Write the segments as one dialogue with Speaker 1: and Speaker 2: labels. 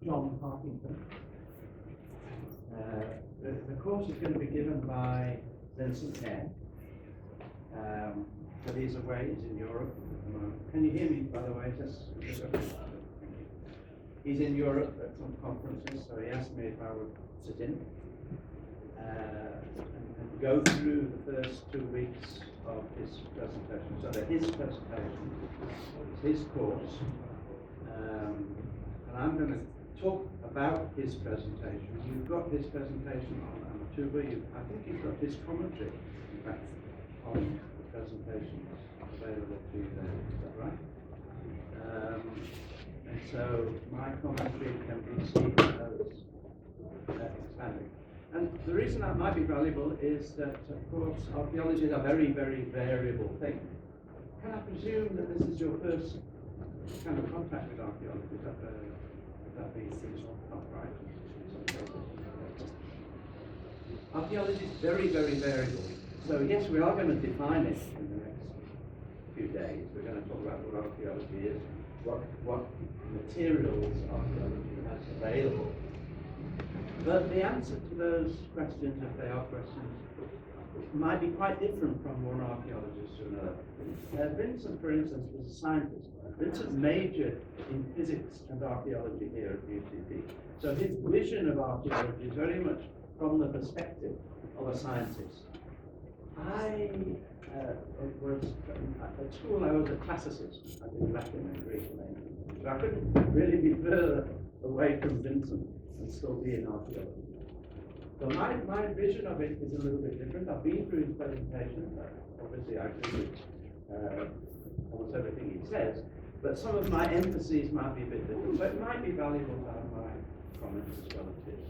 Speaker 1: John Parkington. The course is going to be given by Vincent Hare, but he's away, he's in Europe at the moment. Can you hear me, by the way? He's in Europe at some conferences, so he asked me if I would sit in and go through the first 2 weeks of his presentation. So that his presentation is his course, and I'm going to talk about his presentation. You've got his presentation on Tuba. I think you've got his commentary, in fact, on the presentation available to you there. Is that right? And so my commentary can be seen as expanding. And the reason that might be valuable is that, of course, archaeology is a very, very variable thing. Can I presume that this is your first kind of contact with archaeology? Is that be not right? Archaeology is very, very variable. So yes, we are going to define it in the next few days. We're going to talk about what archaeology is, what materials archaeology has available. But the answer to those questions, if they are questions, might be quite different from one archaeologist to another. Vincent, for instance, was a scientist. Vincent majored in physics and archaeology here at UCD. So his vision of archaeology is very much from the perspective of a scientist. At school I was a classicist. I did Latin and Greek and Ancient. So I couldn't really be further away from Vincent and still be in archaeology. So my vision of it is a little bit different. I've been through his presentation. Obviously I agree with almost everything he says, but some of my emphases might be a bit different. So it might be valuable to have my comments as well as his.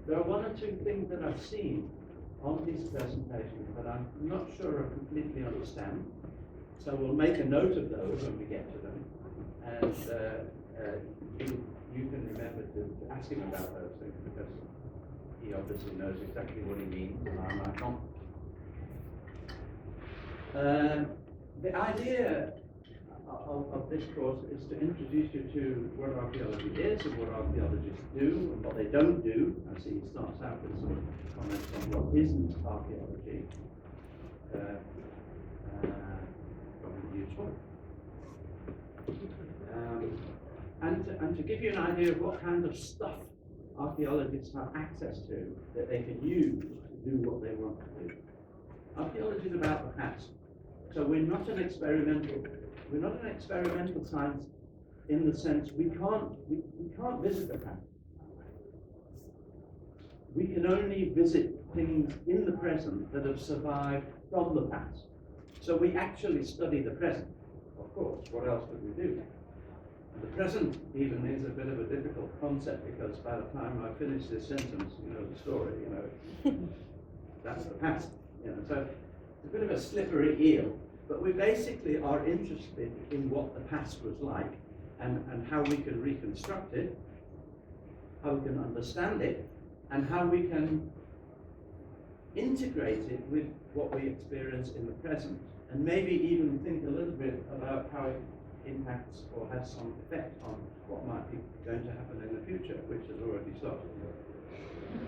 Speaker 1: There are one or two things that I've seen on his presentation that I'm not sure I completely understand. So we'll make a note of those when we get to them. And you can remember to ask him about those things, because he obviously knows exactly what he means and I might not. The idea of this course is to introduce you to what archaeology is and what archaeologists do and what they don't do. I see he starts out with some comments on what isn't archaeology. Probably useful. And to give you an idea of what kind of stuff archaeologists have access to that they can use to do what they want to do. Archaeology is about the past. So we're not an experimental science in the sense we can't visit the past. We can only visit things in the present that have survived from the past. So we actually study the present, of course. What else would we do? The present even is a bit of a difficult concept, because by the time I finish this sentence, you know the story, that's the past. So it's a bit of a slippery eel. But we basically are interested in what the past was like and how we can reconstruct it, how we can understand it, and how we can integrate it with what we experience in the present, and maybe even think a little bit about how it impacts or has some effect on what might be going to happen in the future, which has already started. We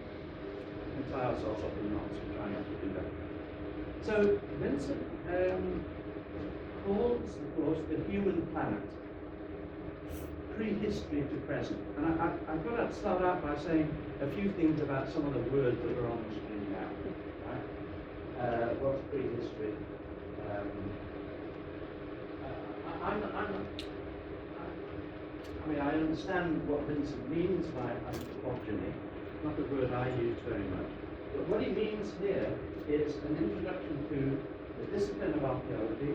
Speaker 1: can tie ourselves up in knots and try not to do that. So Vincent calls the course the human planet, prehistory to present. And I've got to start out by saying a few things about some of the words that are on the screen now. Right? What's prehistory? I understand what Vincent means by anthropogeny, not a word I use very much. But what he means here is an introduction to the discipline of archaeology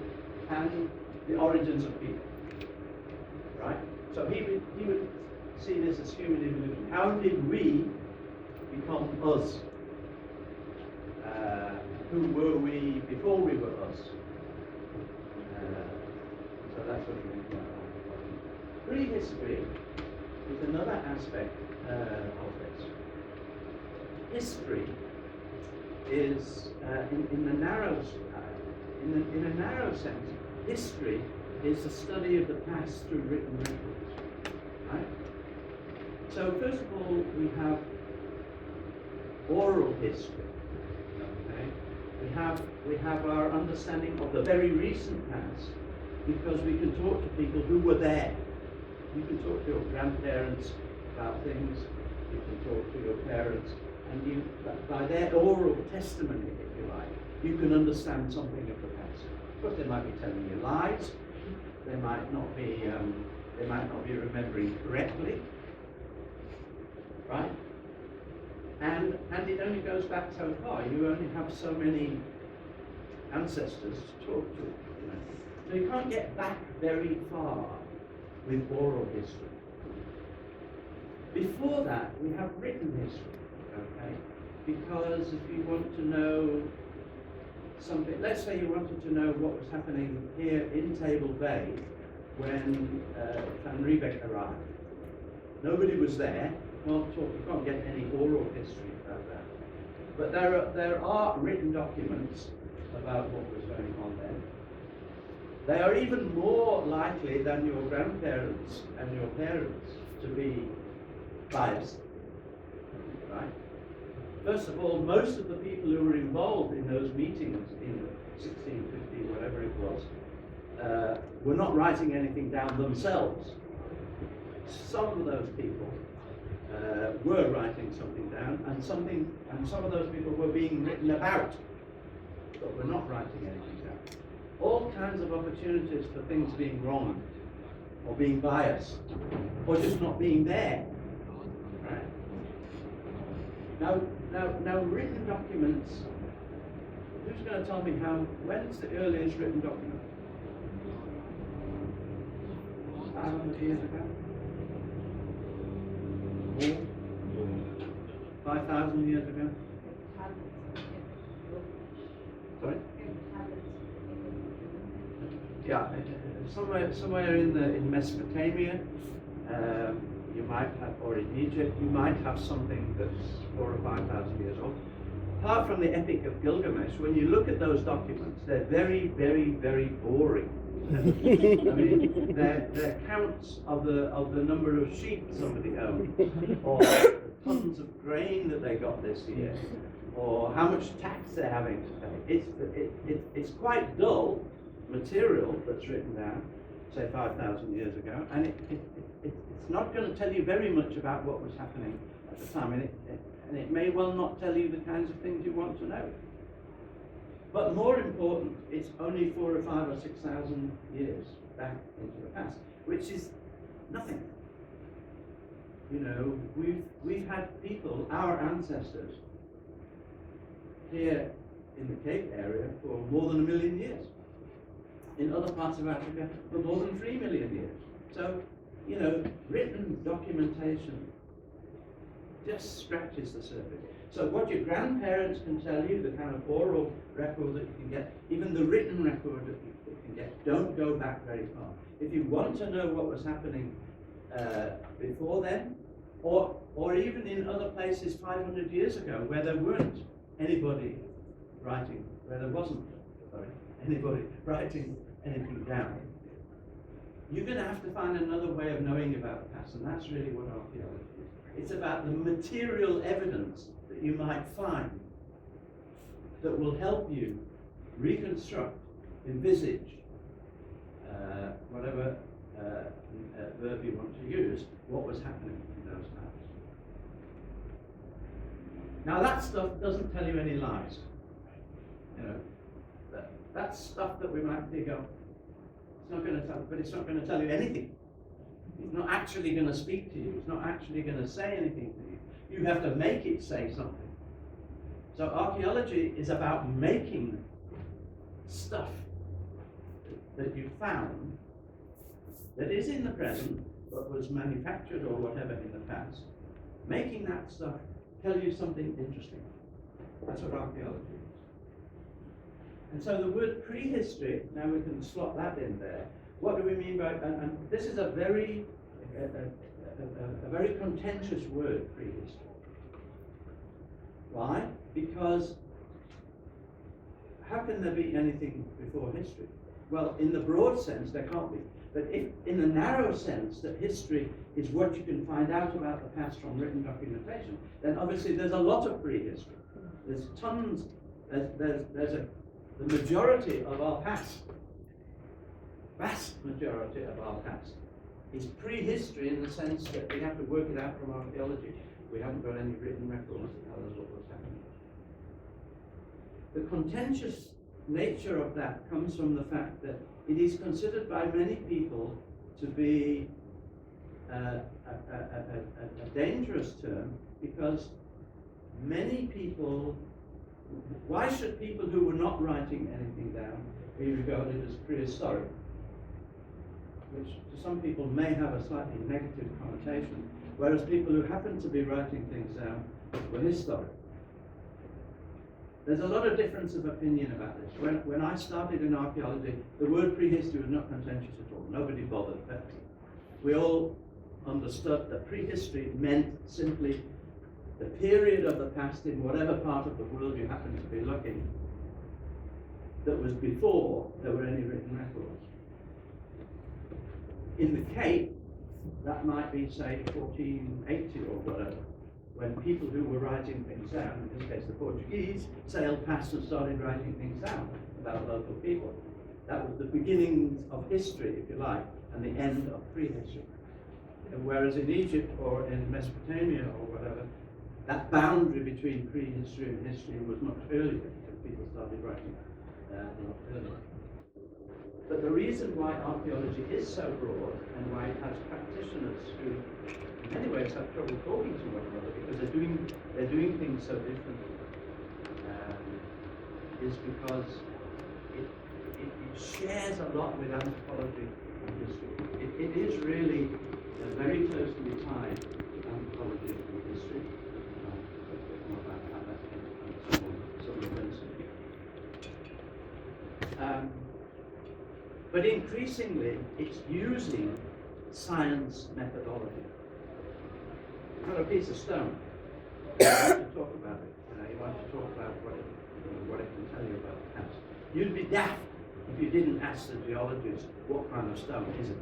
Speaker 1: and the origins of people. Right? So he would see this as human evolution. How did we become us? Who were we before we were us? So that's what he means by anthropology. Prehistory is another aspect of this. History is, in a narrow sense, history is the study of the past through written records. Right? So first of all, we have oral history. Okay? We have our understanding of the very recent past, because we can talk to people who were there. You can talk to your grandparents about things. You can talk to your parents, and by their oral testimony, if you like, you can understand something of the past. Of course, they might be telling you lies. They might not be remembering correctly, right? And it only goes back so far. You only have so many ancestors to talk to. You know? So you can't get back very far with oral history. Before that, we have written history, okay? Because if you want to know something, let's say you wanted to know what was happening here in Table Bay when Van Riebeck arrived. Nobody was there. You can't get any oral history about that. But there are written documents about what was going on then. They are even more likely than your grandparents and your parents to be biased, right? First of all, most of the people who were involved in those meetings in 1650, whatever it was, were not writing anything down themselves. Some of those people were writing something down, and some of those people were being written about, but were not writing anything down. All kinds of opportunities for things being wrong, or being biased, or just not being there. Right? Now, written documents. Who's going to tell me when's the earliest written document? 500 years ago? More? 5,000 years ago? Sorry? Yeah, somewhere in Mesopotamia, you might have, or in Egypt, you might have something that's 4,000 or 5,000 years old. Apart from the Epic of Gilgamesh, when you look at those documents, they're very, very, very boring. I mean, they're counts of the number of sheep somebody owned, or the tons of grain that they got this year, or how much tax they're having to pay. It's quite dull material that's written down, say 5,000 years ago, and it's not going to tell you very much about what was happening at the time, and it may well not tell you the kinds of things you want to know. But more important, it's only 4,000 or 5,000 or 6,000 years back into the past, which is nothing. You know, we've had people, our ancestors, here in the Cape area for more than 1 million years. In other parts of Africa for more than 3 million years. So, you know, written documentation just scratches the surface. So what your grandparents can tell you, the kind of oral record that you can get, even the written record that you can get, don't go back very far. If you want to know what was happening before then, or even in other places 500 years ago where there weren't anybody writing, where there wasn't, anybody writing anything down, you're going to have to find another way of knowing about the past, and that's really what archaeology is. It's about the material evidence that you might find that will help you reconstruct, envisage, whatever verb you want to use, what was happening in those times. Now that stuff doesn't tell you any lies. You know, that's stuff that we might dig up. It's not going to tell, but it's not going to tell you anything. It's not actually going to speak to you. It's not actually going to say anything to you. You have to make it say something. So archaeology is about making stuff that you found that is in the present, but was manufactured or whatever in the past. Making that stuff tell you something interesting. That's what archaeology is. And so the word prehistory, now we can slot that in there. What do we mean by, and this is a very contentious word, prehistory. Why? Because how can there be anything before history? Well, in the broad sense, there can't be. But if, in the narrow sense, that history is what you can find out about the past from written documentation, then obviously there's a lot of prehistory. There's tons, the majority of our past, vast majority of our past, is prehistory in the sense that we have to work it out from archaeology. We haven't got any written records that tell us what was happening. The contentious nature of that comes from the fact that it is considered by many people to be a dangerous term, because many people, why should people who were not writing anything down be regarded as prehistoric? Which to some people may have a slightly negative connotation, whereas people who happen to be writing things down were historic. There's a lot of difference of opinion about this. When I started in archaeology, the word prehistory was not contentious at all. Nobody bothered. But we all understood that prehistory meant simply the period of the past in whatever part of the world you happen to be looking that was before there were any written records. In the Cape, that might be, say, 1480 or whatever, when people who were writing things down, in this case the Portuguese, sailed past and started writing things down about local people. That was the beginnings of history, if you like, and the end of prehistory. And whereas in Egypt or in Mesopotamia or whatever, that boundary between prehistory and history was much earlier, because people started writing a lot earlier. But the reason why archaeology is so broad, and why it has practitioners who in many ways have trouble talking to one another because they're doing things so differently, is because it shares a lot with anthropology and history. It is really very closely tied to anthropology and history. A bit more about how that came from some events. But increasingly, it's using science methodology. You've got a piece of stone. You want to talk about it. You want to talk about what it can tell you about the past. You'd be daft if you didn't ask the geologist what kind of stone is it.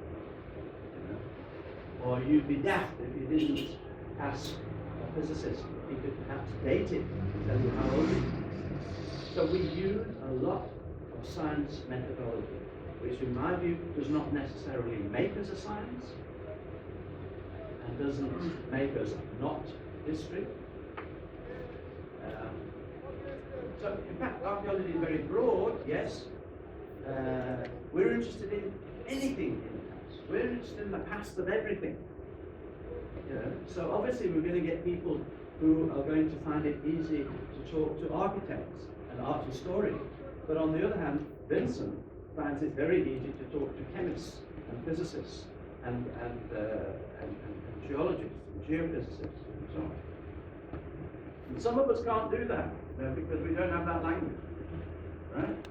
Speaker 1: Or you'd be daft if you didn't ask a physicist if he could perhaps date it and tell you how old it is. So we use a lot of science methodology, which in my view does not necessarily make us a science, and doesn't make us not history. So in fact, archaeology is very broad, yes. We're interested in anything in the past. We're interested in the past of everything. So obviously we're going to get people who are going to find it easy to talk to architects and art historians. But on the other hand, Vincent finds it very easy to talk to chemists and physicists and geologists and geophysicists and so on. And some of us can't do that because we don't have that language, right?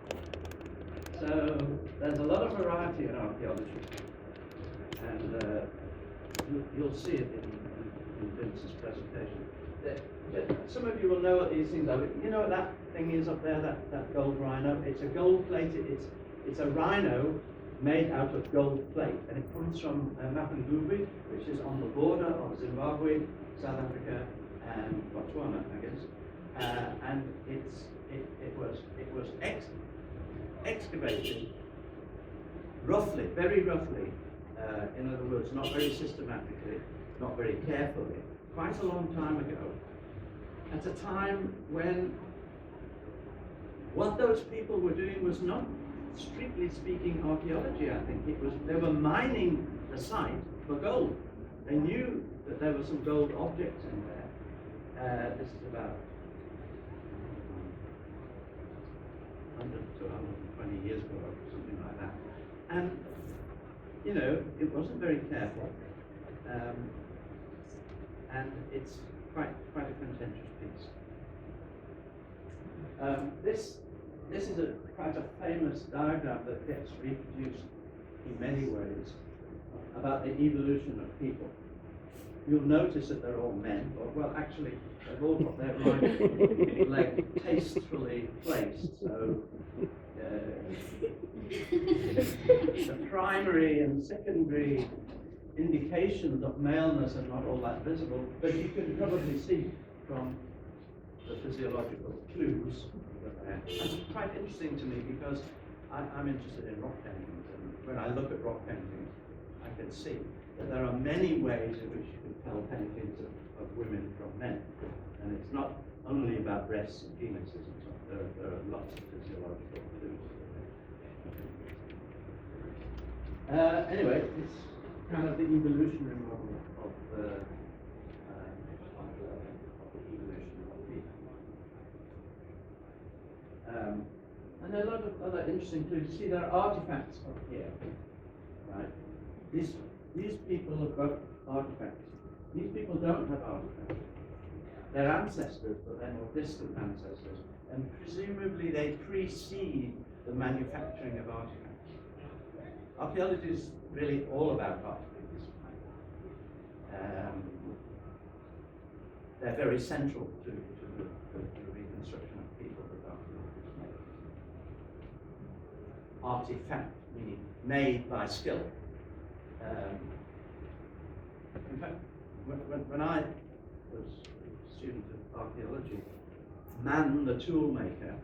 Speaker 1: So there's a lot of variety in archaeology, and you'll see it in Vincent's presentation. Some of you will know what these things are. You know what that thing is up there, that gold rhino? It's a gold-plated, it's a rhino made out of gold plate, and it comes from Mapungubwe, which is on the border of Zimbabwe, South Africa, and Botswana, I guess. And it was excavated roughly, very roughly, in other words, not very systematically, not very carefully, quite a long time ago, at a time when what those people were doing was not, strictly speaking, archaeology. I think it was, they were mining the site for gold. They knew that there were some gold objects in there. This is about 100 to 120 years ago, or something like that. And, you know, it wasn't very careful. And it's quite a contentious piece. This is quite a famous diagram that gets reproduced in many ways about the evolution of people. you'll notice that they're all men, or well, actually, they've all got their right leg tastefully placed. So the primary and secondary indications of maleness are not all that visible, but you can probably see from the physiological clues that they have. It's quite interesting to me because I'm interested in rock paintings, and when I look at rock paintings, I can see that there are many ways in which you can tell paintings of women from men, and it's not only about breasts and penises and so on. There are lots of physiological clues. Anyway, it's kind of the evolutionary model of the evolution of people. And a lot of other interesting clues. You see, there are artifacts up here, right? These people have got artifacts. These people don't have artifacts. They're ancestors, but they're more distant ancestors, and presumably they precede the manufacturing of artifacts. Archaeology is really all about artifacts. They're very central to the reconstruction of people that archaeology makes. Artifact, meaning made by skill. In fact, when I was a student of archaeology, man the tool maker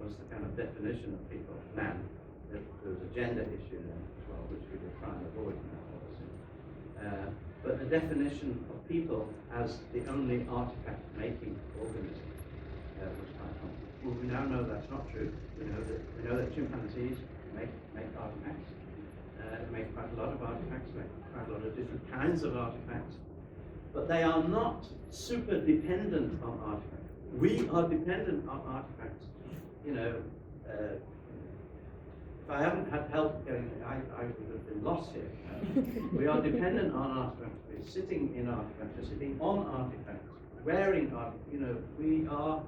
Speaker 1: was the kind of definition of people. Man. There was a gender issue there as well, which we will try and avoid now, obviously. But the definition of people as the only artifact-making organism was quite common. Well, we now know that's not true. We know that chimpanzees make artifacts. Make quite a lot of artifacts, make quite a lot of different kinds of artifacts. But they are not super dependent on artifacts. We are dependent on artifacts. If I hadn't had help going, I would have been lost here. We are dependent on artifacts. We're sitting in artifacts. We're sitting on artifacts, wearing artifacts. We are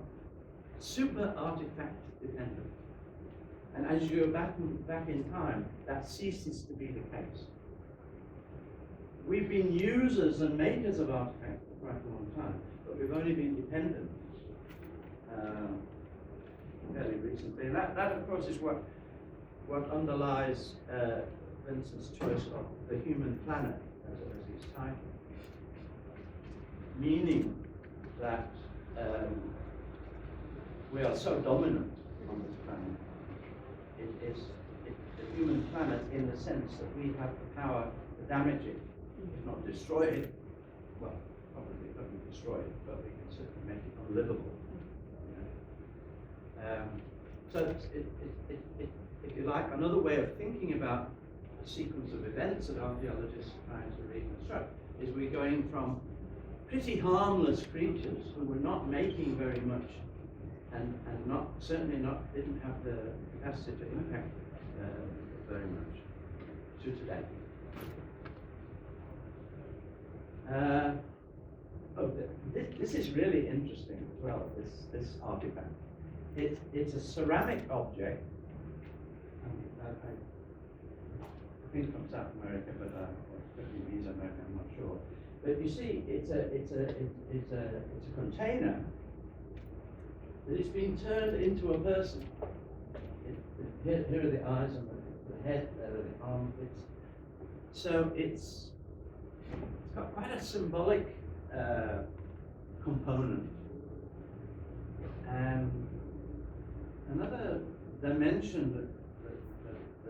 Speaker 1: super artifact dependent. And as you go back in time, that ceases to be the case. We've been users and makers of artifacts for quite a long time, but we've only been dependent fairly recently. And that of course, is what underlies Vincent's choice of the human planet as his title. Meaning that we are so dominant on this planet. It is the human planet in the sense that we have the power to damage it, if not destroy it. Well, probably not destroy it, but we can certainly make it unlivable. So if you like, another way of thinking about the sequence of events that archaeologists are trying to reconstruct is we're going from pretty harmless creatures who were not making very much and didn't have the capacity to impact very much to today. This is really interesting as well, this artifact. It's a ceramic object. I think from South America, but could be Mesoamerica, I'm not sure. But you see, it's a container that is being turned into a person. Here are the eyes and the head, there are the armpits. So it's got quite a symbolic component. And another dimension that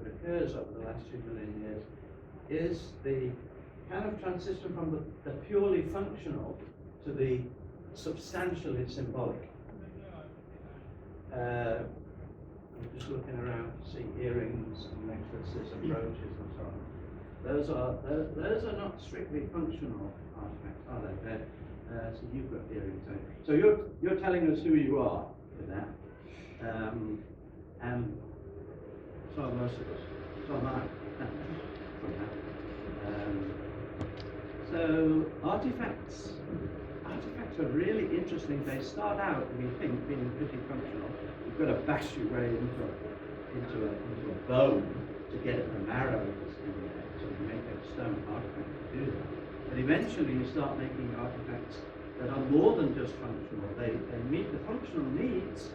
Speaker 1: occurs over the last 2 million years is the kind of transition from the purely functional to the substantially symbolic. I'm just looking around to see earrings and necklaces and brooches and so on. Those are not strictly functional artifacts, are they? So you've got earrings. So you're telling us who you are with that, and so are most of us. So am I. So artifacts are really interesting. They start out, we think, being pretty functional. You've got to bash your way into a bone to get at the marrow of the skin, so you make a stone artifact to do that. But eventually you start making artifacts that are more than just functional. They meet the functional needs,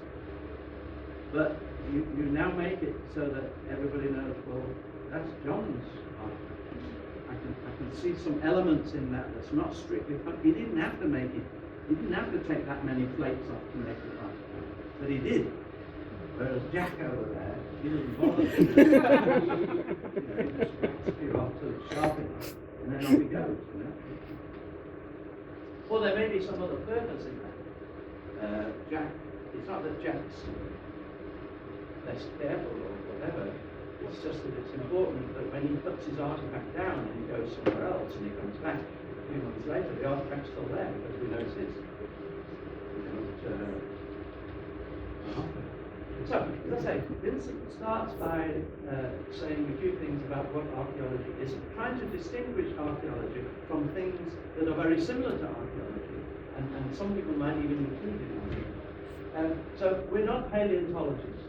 Speaker 1: but you now make it so that everybody knows, well, that's John's artifact. I can see some elements in that that's not strictly functional. He didn't have to make it. He didn't have to take that many plates off to make the artifact, but he did. Whereas Jack over there, he doesn't bother. He just whacks you off till it's sharp enough, and then off he goes. Or there may be some other purpose in that. Jack, it's not that Jack's less careful or whatever. It's just that it's important that when he puts his artifact down and he goes somewhere else and he comes back a few months later, the artifact's still there because we know it's his. So, as I say, Vincent starts by saying a few things about what archaeology is, trying to distinguish archaeology from things that are very similar to archaeology, and some people might even include it in archaeology. So, we're not paleontologists,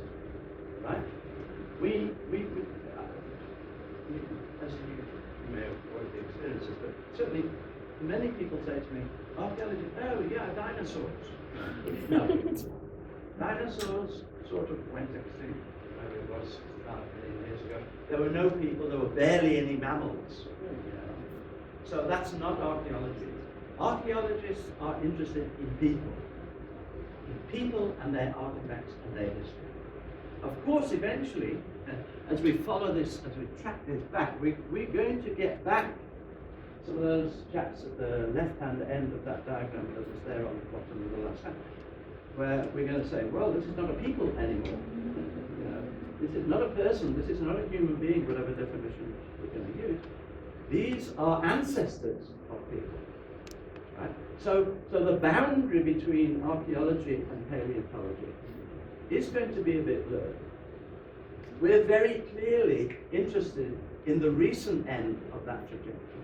Speaker 1: right? We as you may have already experienced this, but certainly many people say to me, archaeology, oh yeah, dinosaurs. No. Dinosaurs sort of went extinct, maybe it was about a million years ago. There were no people, there were barely any mammals. So that's not archaeology. Archaeologists are interested in people and their artifacts and their history. Of course, eventually, as we follow this, as we track this back, we're going to get back some of those chaps at the left-hand end of that diagram that was there on the bottom of the last hand, where we're going to say, well, this is not a people anymore. This is not a person, this is not a human being, whatever definition we're going to use. These are ancestors of people. Right? So the boundary between archaeology and paleontology is going to be a bit blurred. We're very clearly interested in the recent end of that trajectory,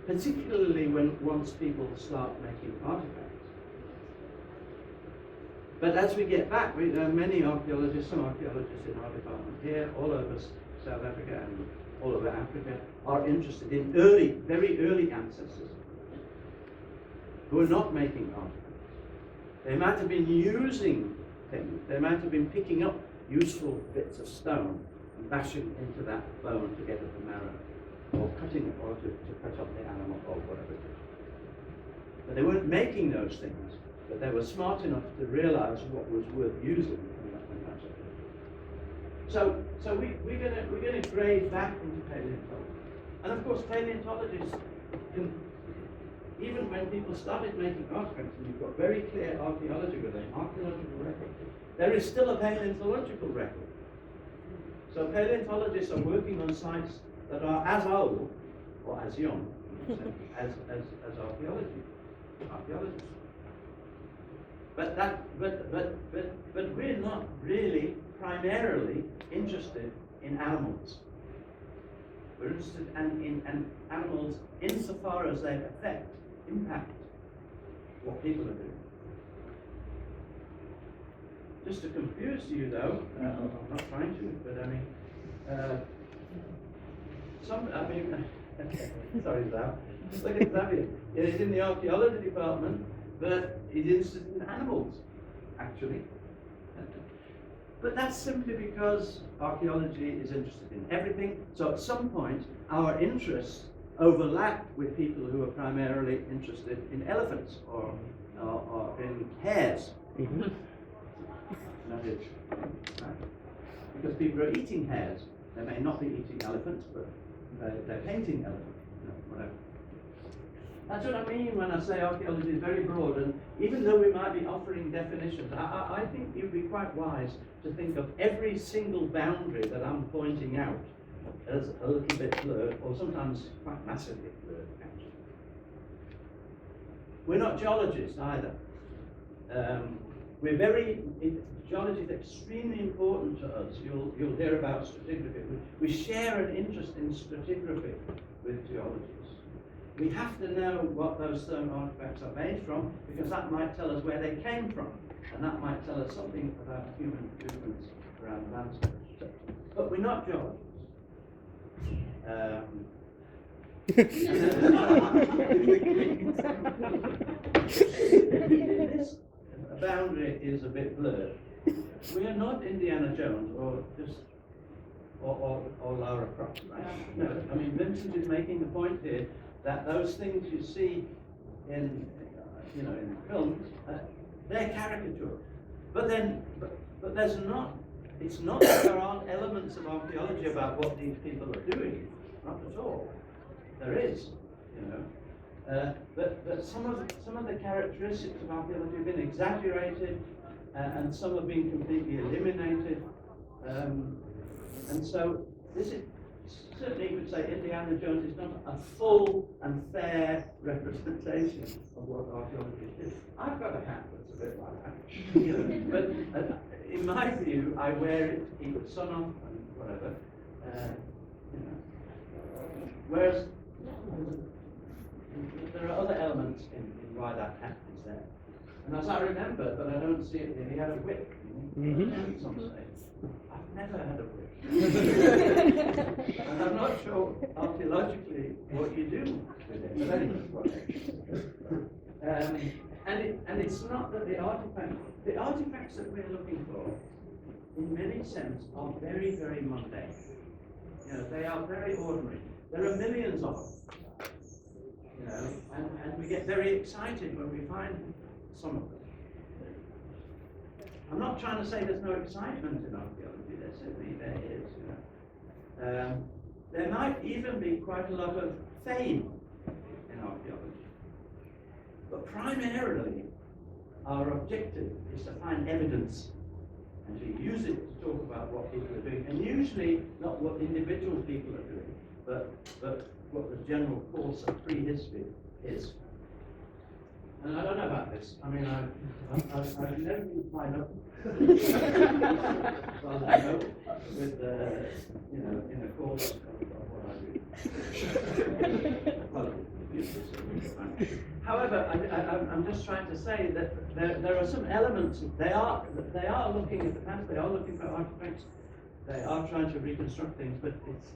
Speaker 1: particularly once people start making artifacts. But as we get back, there are many archaeologists, some archaeologists in our department here, all over South Africa and all over Africa, are interested in very early ancestors who are not making artifacts. They might have been using things, they might have been picking up useful bits of stone and bashing into that bone to get at the marrow, or cutting it, or to cut up the animal, or whatever it is. But they weren't making those things, but they were smart enough to realize what was worth using and that sort of thing. So we're gonna grade back into paleontology. And of course paleontologists can, even when people started making artifacts and you've got very clear archaeology with an archaeological record, there is still a paleontological record. So paleontologists are working on sites that are as old or as young as archaeologists. But we're not really primarily interested in animals. We're interested in animals insofar as they impact what people are doing. Just to confuse you though, I'm not trying to, but sorry Zav, look at Xavier. He's in the archaeology department, but he's interested in animals, actually. But that's simply because archaeology is interested in everything, so at some point our interests overlap with people who are primarily interested in elephants or in hares. Mm-hmm. Because people are eating hares. They may not be eating elephants, but they're painting elephants, whatever. That's what I mean when I say archaeology is very broad, and even though we might be offering definitions, I think it would be quite wise to think of every single boundary that I'm pointing out as a little bit blurred, or sometimes quite massively blurred, actually. We're not geologists either. Geology is extremely important to us. You'll hear about stratigraphy. We share an interest in stratigraphy with geologists. We have to know what those stone artifacts are made from, because that might tell us where they came from, and that might tell us something about human movements around the landscape. But we're not geologists. This boundary is a bit blurred. We are not Indiana Jones or just or Lara Croft, right? No, I mean Vincent is making the point here that those things you see in in films, they're caricature. But there's not. It's not that there aren't elements of archaeology about what these people are doing. Not at all. There is, but some of the characteristics of archaeology have been exaggerated, and some have been completely eliminated. And so this is certainly, you would say, Indiana Jones is not a full and fair representation of what archaeology is. I've got a hat that's a bit like that, but in my view, I wear it to keep the sun off and whatever. Whereas there are other elements in why that hat is there. And as I remember, but I don't see it here, he had a whip. Some say. I've never had a whip. And I'm not sure archaeologically what you do with it, but anyway. And it's not that the artifacts that we're looking for, in many sense, are very, very mundane. They are very ordinary. There are millions of them. And we get very excited when we find some of them. I'm not trying to say there's no excitement in archaeology. There certainly is. There might even be quite a lot of fame in archaeology. But primarily, our objective is to find evidence and to use it to talk about what people are doing. And usually not what individual people are doing, but what the general course of prehistory is. And I don't know about this. I mean, I've never been quite up with in a course of what I do. However, I'm just trying to say that there are some elements. They are looking at the past. They are looking for artifacts. They are trying to reconstruct things, but it just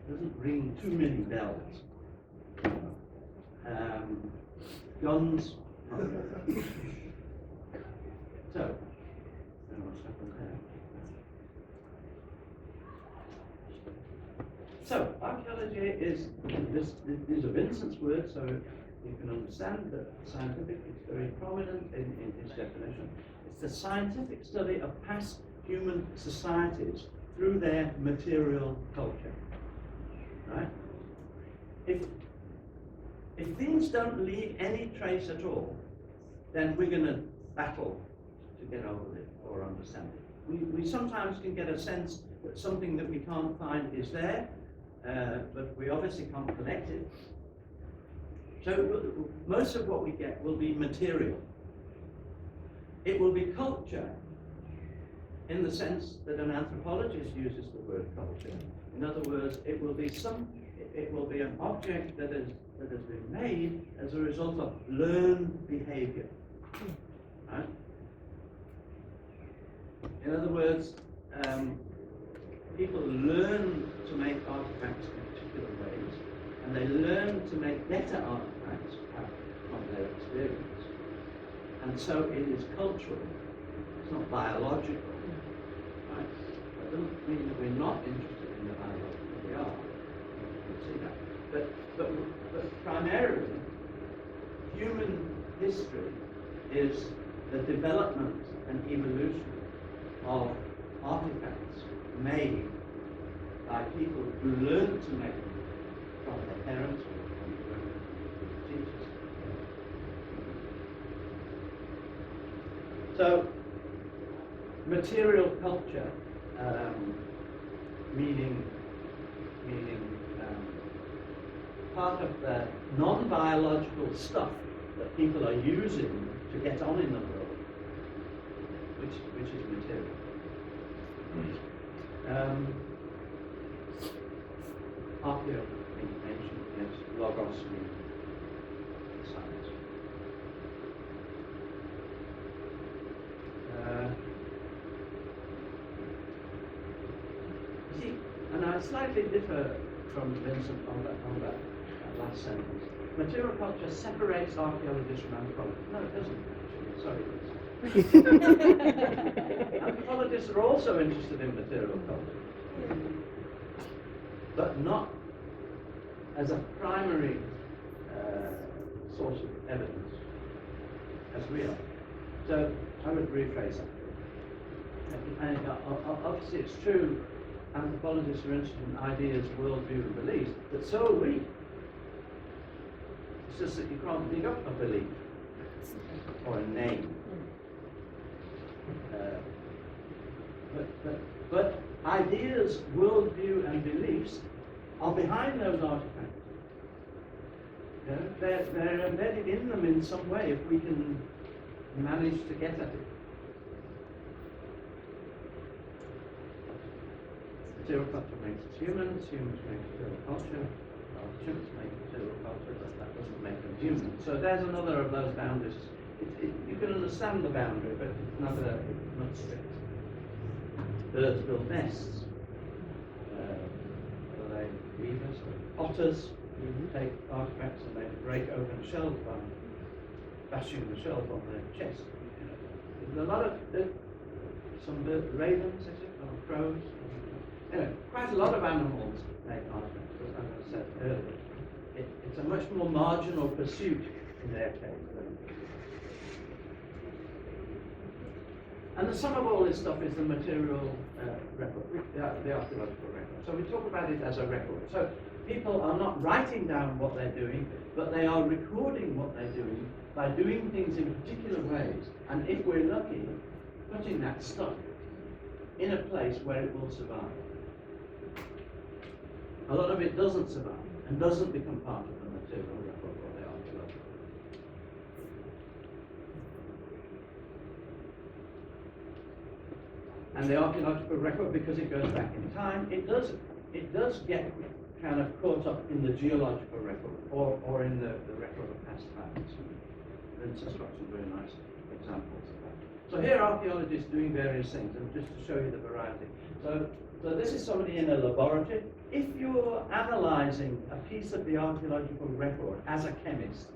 Speaker 1: doesn't ring too many bells. Guns. So, what's happened there? So, archaeology is, these are Vincent's words, so you can understand that scientific is very prominent in his definition. It's the scientific study of past human societies through their material culture. Right? If things don't leave any trace at all, then we're going to battle to get over it or understand it. We sometimes can get a sense that something that we can't find is there, but we obviously can't connect it. So most of what we get will be material. It will be culture in the sense that an anthropologist uses the word culture. In other words, it will be an object that has been made as a result of learned behavior. Right? In other words, people learn to make artifacts in particular ways, and they learn to make better artifacts from their experience. And so it is cultural. It's not biological. Right? That doesn't mean that we're not interested in the biological. We are. You can see that. But primarily, human history is the development and evolution of artifacts made by people who learned to make them from their parents or from their teachers. So, material culture, meaning part of the non-biological stuff that people are using to get on in the world, which is material. Archeo in ancient, yes, logos means science. You see, and I slightly differ from Vincent on that last sentence. Material culture separates archaeologists from anthropologists. No, it doesn't, actually. Sorry. Anthropologists are also interested in material culture, but not as a primary source of evidence, as we are. So I would rephrase that. And obviously it's true, anthropologists are interested in ideas, worldview, and beliefs, but so are we. It's just that you can't dig up a belief or a name. But ideas, worldview, and beliefs are behind those artifacts. You know, they're embedded in them in some way if we can manage to get at it. Material culture makes us humans make material culture, humans make material culture, but that doesn't make them human. So there's another of those boundaries. You can understand the boundary, but it's not strict. Birds build nests. They beavers or otters take artifacts and they break open shells by bashing the shells on their chest. There's a lot of some ravens, is it, or crows. Anyway, quite a lot of animals make artifacts, but as I said earlier, it's a much more marginal pursuit in their case. And the sum of all this stuff is the material record, the archaeological record. So we talk about it as a record. So people are not writing down what they're doing, but they are recording what they're doing by doing things in particular ways, and if we're lucky, putting that stuff in a place where it will survive. A lot of it doesn't survive and doesn't become part of the material record or the archaeological. And the archaeological record, because it goes back in time, it does get kind of caught up in the geological record or in the record of past times. Vince's got some very nice examples of that. So here archaeology is doing various things, and just to show you the variety. So this is somebody in a laboratory. If you're analysing a piece of the archaeological record as a chemist,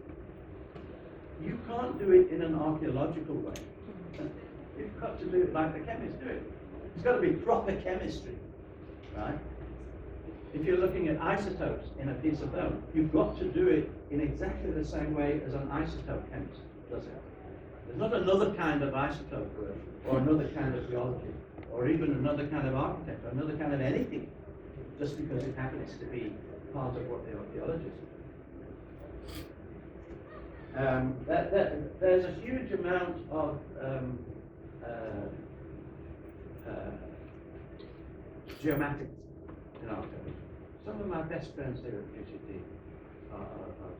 Speaker 1: you can't do it in an archaeological way. You've got to do it like the chemists do it. It's got to be proper chemistry, right? If you're looking at isotopes in a piece of bone, you've got to do it in exactly the same way as an isotope chemist does it. There's not another kind of isotope or another kind of geology, or even another kind of architect, or another kind of anything, just because it happens to be part of what the archaeologists do. There's a huge amount of geomatics in archaeology. Some of my best friends here at UCD are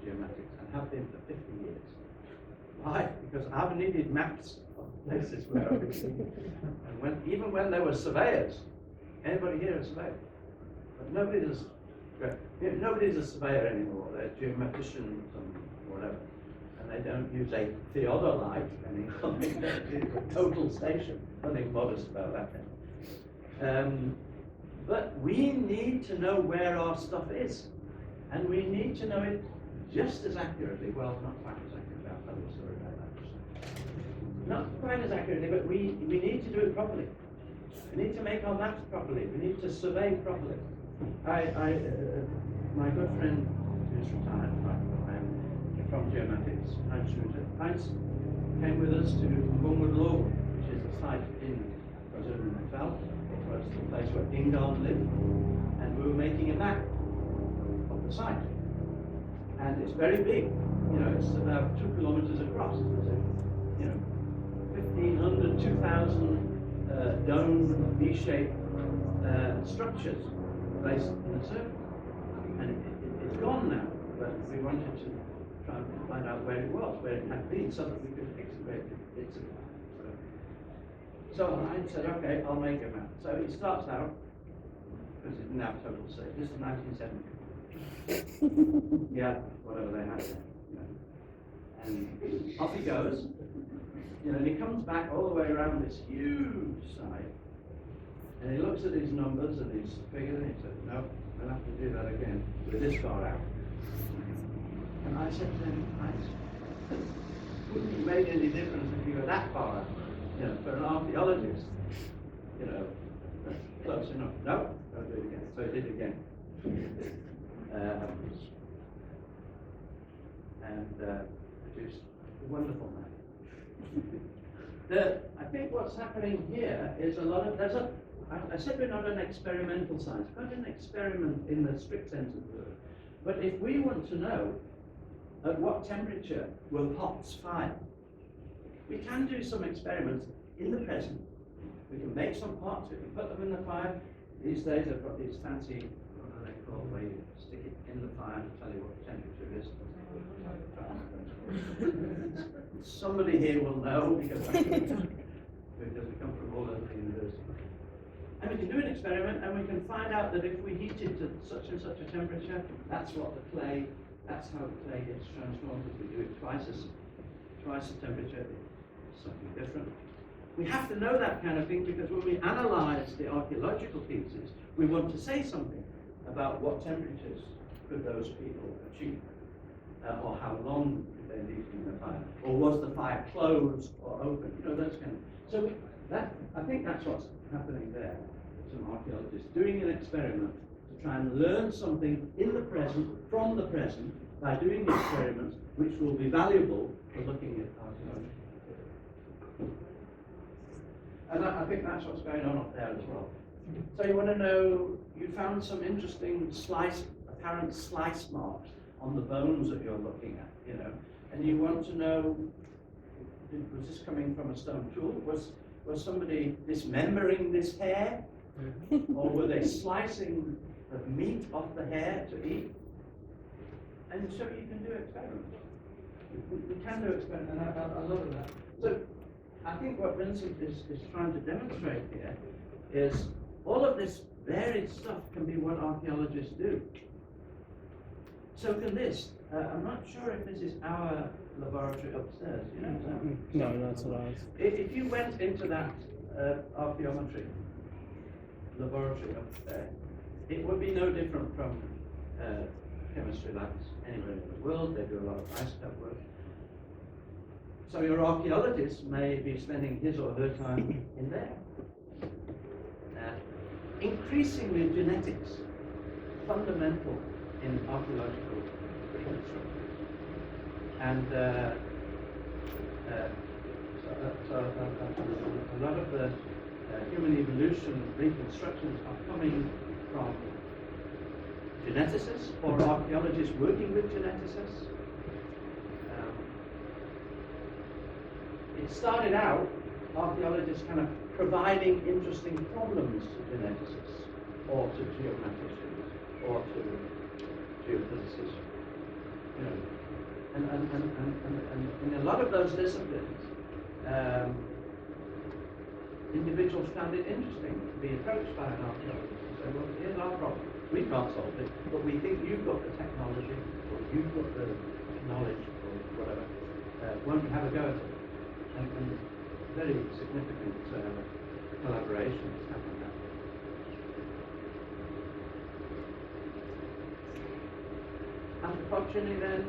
Speaker 1: geomatics and have been for 50 years. Why? Because I've needed maps of places where I've been. And even when there were surveyors, anybody here a surveyor? But nobody's a surveyor anymore. They're geometricians and whatever. And they don't use a theodolite anymore. They use a total station. Nothing modest about that. But we need to know where our stuff is. And we need to know it just as accurately. Well, not quite as accurately. I'll tell you a story about that. Not quite as accurately, but we need to do it properly. We need to make our maps properly. We need to survey properly. My good friend who's retired from geomatics, Heinz came with us to Wormwood Law, which is a site in KwaZulu-Natal. It was the place where Dingaan lived, and we were making a map of the site. And it's very big. You know, it's about 2 kilometers across. You know, 1,500, 2,000 dome V-shaped structures placed in a circle. And it's gone now, but we wanted to try and find out where it was, where it had been, so that we could excavate it. So I said, okay, I'll make a map. So it starts out, because it's now total state. This is 1970. Yeah, whatever they had there. You know. And off he goes. You know, and he comes back all the way around this huge site. And he looks at his numbers and his figures, and he says, no, we'll have to do that again. We're this far out. And I said to him, wouldn't it make any difference if you were that far out? You know, for an archaeologist, you know, that's close enough. No, don't do it again. So he did it again. And produced a wonderful map. I think what's happening here is I said we're not an experimental science, we're not an experiment in the strict sense of the word. But if we want to know at what temperature will pots fire, we can do some experiments in the present. We can make some pots, we can put them in the fire. These days I've got these fancy, what are they called, where you stick it in the fire to tell you what the temperature is. Somebody here will know because we come from all over the university. And we can do an experiment and we can find out that if we heat it to such and such a temperature, that's how the clay gets transformed. If we do it twice the temperature, it's something different. We have to know that kind of thing because when we analyze the archaeological pieces, we want to say something about what temperatures could those people achieve, or how long did they leave in the fire, or was the fire closed or open? You know, those kind of. So I think that's what's happening there. Some archaeologists doing an experiment to try and learn something in the present, from the present, by doing experiments which will be valuable for looking at archaeology. And I think that's what's going on up there as well. So you want to know, you found some interesting apparent slice marks on the bones that you're looking at, you know, and you want to know, was this coming from a stone tool? Was somebody dismembering this hair? Or were they slicing the meat off the hair to eat? And so you can do experiments. We can do experiments, and I love that. So I think what Vincent is trying to demonstrate here is all of this varied stuff can be what archaeologists do. So can this. I'm not sure if this is our laboratory upstairs. You know,
Speaker 2: No, that's what I was.
Speaker 1: If you went into that archaeometry laboratory upstairs, it would be no different from chemistry labs anywhere in the world. They do a lot of isotope work. So your archaeologist may be spending his or her time in there. Increasingly, genetics, fundamental in archaeological reconstruction. And so a lot of the human evolution reconstructions are coming from geneticists or archaeologists working with geneticists. It started out, archaeologists kind of providing interesting problems to geneticists, or to geomathematicians, or to geophysicists. You know, and in a lot of those disciplines, individuals found it interesting to be approached by an archaeologist and say, well, here's our problem. We can't solve it, but we think you've got the technology, or you've got the knowledge, or whatever. Why don't you have a go at it? And very significant collaboration has happened there. Anthropogeny then,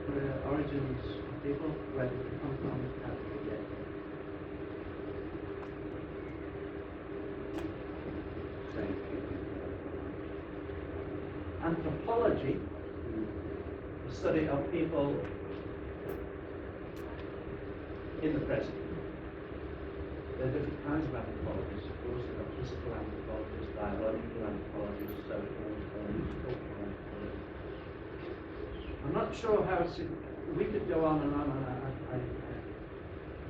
Speaker 1: the origins of people, where did they come from, how did they get here? Same thing. Anthropology, the study of people in the present. There are different kinds of anthropologists, of course. There are physical anthropologists, biological anthropologists, social anthropologists, cultural anthropologists. I'm not sure how we could go on and on, and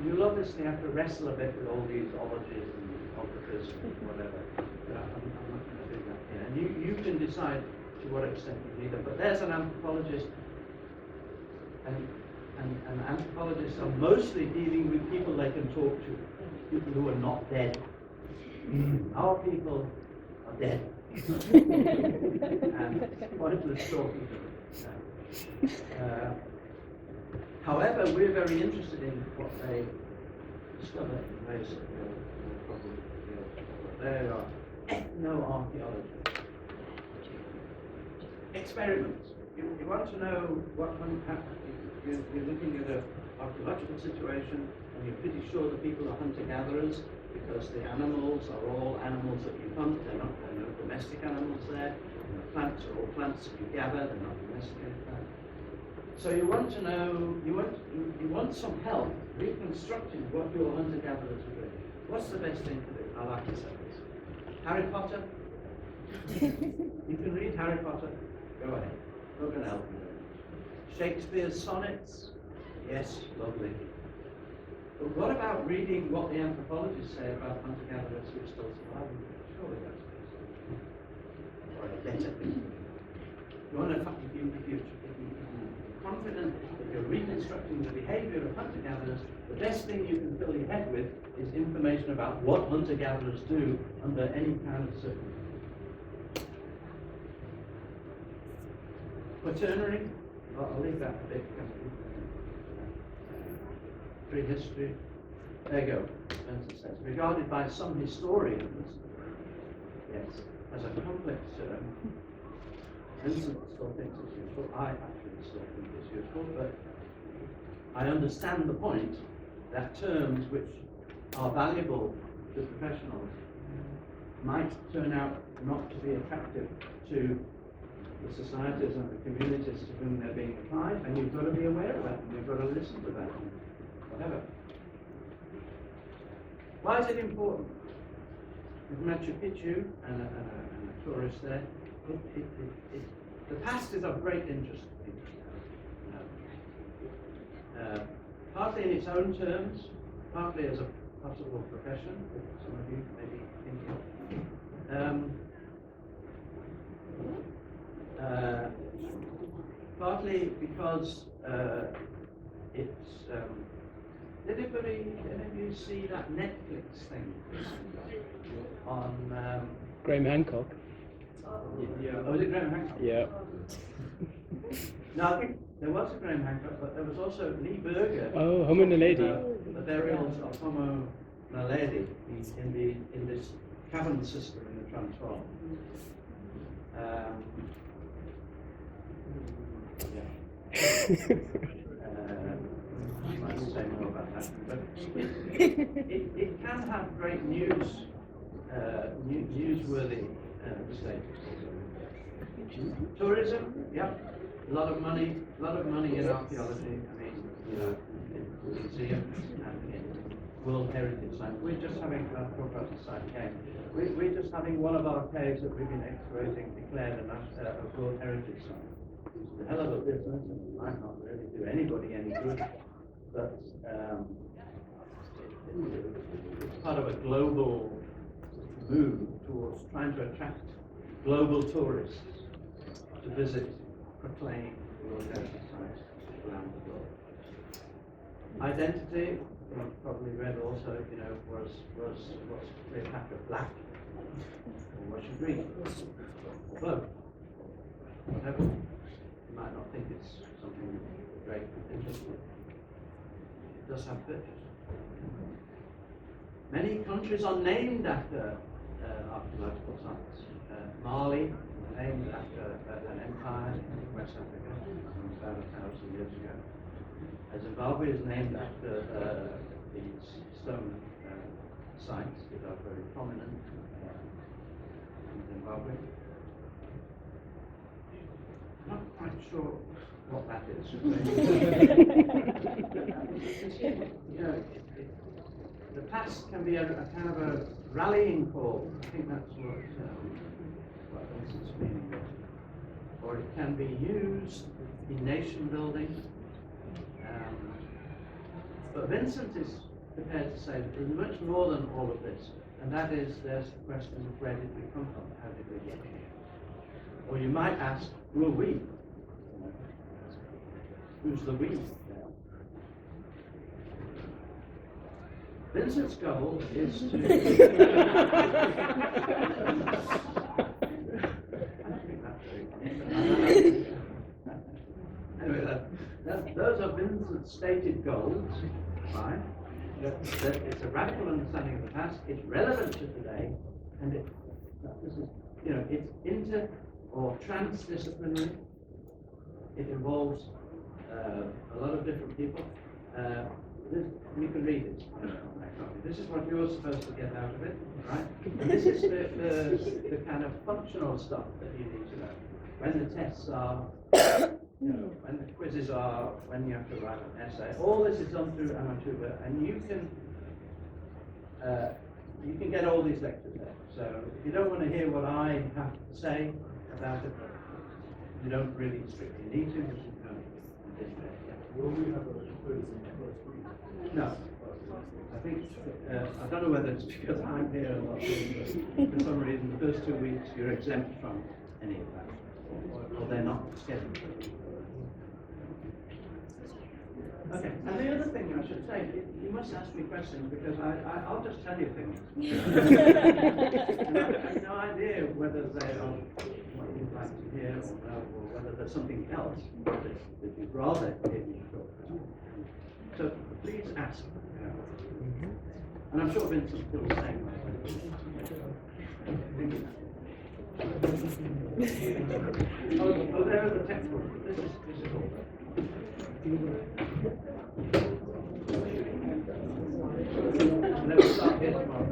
Speaker 1: you'll obviously have to wrestle a bit with all these ologies and operas and whatever. But I'm not going to do that here. And you can decide to what extent you need them. But there's an anthropologist, and anthropologists are mostly dealing with people they can talk to, people who are not dead. Our people are dead. And pointless talking to them. However, we're very interested in what they discover in ways that we'll probably be able to cover. They are ethno-archaeology. Experiments. you want to know what you're looking at an archaeological situation, and you're pretty sure the people are hunter-gatherers because the animals are all animals that you hunt. There are no domestic animals there. And the plants are all plants that you gather. They're not domesticated plants. So you want to know, you want some help reconstructing what your hunter-gatherers are doing. What's the best thing to do? I like to say this. Harry Potter? You can read Harry Potter. Go ahead. Not going to help you. Shakespeare's sonnets? Yes, lovely. But what about reading what the anthropologists say about hunter-gatherers who are still surviving? Surely that's or a better thing. You want to, if you're confident that you're reconstructing the behavior of hunter-gatherers, the best thing you can fill your head with is information about what hunter-gatherers do under any kind of circumstance. Quaternary, I'll leave that a bit. Prehistory. There you go. Spencer says, regarded by some historians, yes, as a complex term. Vincent still thinks it's useful. I actually still think it's useful, but I understand the point that terms which are valuable to professionals might turn out not to be attractive to the societies and the communities to whom they're being applied, and you've got to be aware of that, and you've got to listen to that, whatever. Why is it important? With Machu Picchu and a tourist there, the past is of great interest to people. Partly in its own terms, partly as a possible profession, that some of you may be thinking of. Partly because it's did anybody see that Netflix thing on
Speaker 2: Graham Hancock?
Speaker 1: Yeah. Oh, was it Graham Hancock?
Speaker 2: Yeah.
Speaker 1: No, I think there was a Graham Hancock, but there was also Lee Berger.
Speaker 2: Oh, Homo naledi.
Speaker 1: The burials of Homo naledi in this cavern system in the Transvaal. I might say more about that, but it can have great newsworthy status. Tourism, yeah, a lot of money in archaeology. I mean, in museums and in World Heritage Sites. We're just having talk about the site cave. We're just having one of our caves that we've been excavating declared a World Heritage Site. It's a hell of a business, and it might not really do anybody any good, but it's part of a global move towards trying to attract global tourists to visit proclaimed World Heritage Sites around the world. Identity, you've probably read also, was Cleopatra black, or was she green? Or both? Whatever. You might not think it's something great interesting. It does have purpose. Many countries are named after archaeological sites. Mali, named after an empire in West Africa about 1,000 years ago. Zimbabwe is named after these stone sites that are very prominent in Zimbabwe. I'm not quite sure what that is. The past can be a kind of a rallying call. I think that's what Vincent's meaning was. Or it can be used in nation building. But Vincent is prepared to say that there's much more than all of this, and that is there's the question of where did we come from, how did we get here? Or you might ask, who are we? Who's the we? Vincent's goal is to... Anyway, those are Vincent's stated goals, right? That it's a radical understanding of the past, it's relevant to today, and it's inter or transdisciplinary. It involves a lot of different people. You can read it. This is what you're supposed to get out of it, right? And this is the kind of functional stuff that you need to know. When the tests are, when the quizzes are, when you have to write an essay, all this is done through Amatuba, and you can get all these lectures there. So if you don't want to hear what I have to say about it, you don't really strictly need to, because you know it is there. Yeah.
Speaker 3: Will we have a quiz in the first week?
Speaker 1: No. I think, I don't know whether it's because I'm here or not, but for some reason, the first 2 weeks you're exempt from any of that, or they're not scheduled. Okay, and the other thing I should say, you must ask me questions, because I'll just tell you things. And I have no idea whether they are what you'd like to hear or no, or whether there's something else that you'd rather hear me talk about. So please ask. And I'm sure Vincent feels the same way. Oh, there are the textbooks. This is all. And then we'll start here tomorrow.